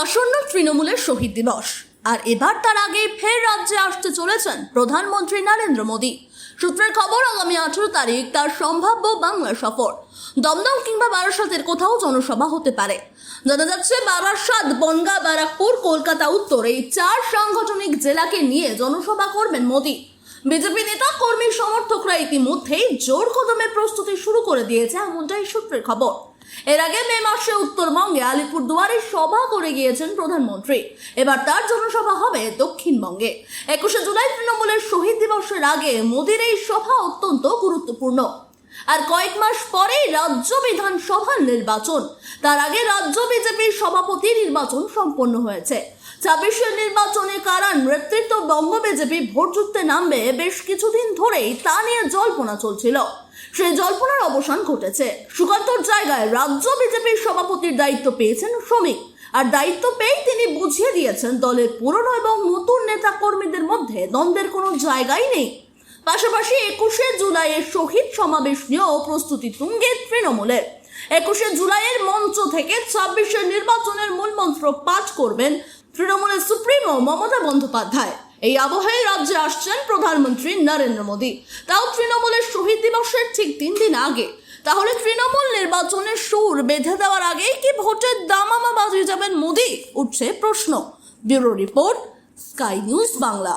আসন্ন তৃণমূলের শহীদ দিবস আর এবার তার আগে ফের রাজ্যে আসতে চলেছেন প্রধানমন্ত্রী নরেন্দ্র মোদী। সূত্রের খবর, আগামী 18 তারিখ তার সম্ভাব্য বাংলা সফর। দমদম কিংবা বারাসাতের কোথাও জনসভা হতে পারে। জানা যাচ্ছে বারাসাত, বনগাঁ, ব্যারাকপুর, কলকাতা উত্তর এই 4 সাংগঠনিক জেলাকে নিয়ে জনসভা করবেন মোদী। বিজেপি নেতা, কর্মী, সমর্থকরা ইতিমধ্যেই জোর কদমে প্রস্তুতি শুরু করে দিয়েছে, এমনটাই সূত্রের খবর। এর আগে মে মাসে উত্তরবঙ্গে আলিপুরদুয়ারে সভা করে গিয়েছেন প্রধানমন্ত্রী। এবার তার জনসভা হবে দক্ষিণবঙ্গে। 21 জুলাই তৃণমূলের শহীদ দিবসের আগে মোদীর এই সভা অত্যন্ত গুরুত্বপূর্ণ। আর কয়েক মাস পরেই রাজ্য বিধানসভার নির্বাচন। তার আগে রাজ্য বিজেপির সভাপতি নির্বাচন সম্পন্ন হয়েছে। 26 নির্বাচনে কারা নেতৃত্ব বঙ্গ বিজেপি ভোট যুদ্ধে নামবে বেশ কিছুদিন ধরেই তা নিয়ে জল্পনা চলছিল। সেই জল্পনার অবসান ঘটেছে। সুকান্তর জায়গায় রাজ্য বিজেপির সভাপতির দায়িত্ব পেয়েছেন শ্রমিক। আর দায়িত্ব পেয়েই তিনি বুঝিয়ে দিয়েছেন দলের পুরনো এবং নতুন নেতা কর্মীদের মধ্যে দ্বন্দ্বের কোনো জায়গাই নেই। পাশাপাশি 21 জুলাইয়ের শহীদ সমাবেশ নিয়েও প্রস্তুতি তুঙ্গে তৃণমূলের। 21 জুলাইয়ের মঞ্চ থেকে 26 নির্বাচনের মূলমন্ত্র পাঠ করবেন তৃণমূলের সুপ্রিমো মমতা বন্দ্যোপাধ্যায়। এই আবহে রাজ্যে আসছেন প্রধানমন্ত্রী নরেন্দ্র মোদী, তাও তৃণমূলের শহীদ দিবসের ঠিক 3 দিন আগে। তাহলে তৃণমূল নির্বাচনের সুর বেঁধে দেওয়ার আগেই কি ভোটের দামামা বাজিয়ে যাবেন মোদী, উঠছে প্রশ্ন। Bureau report, sky news Bangla.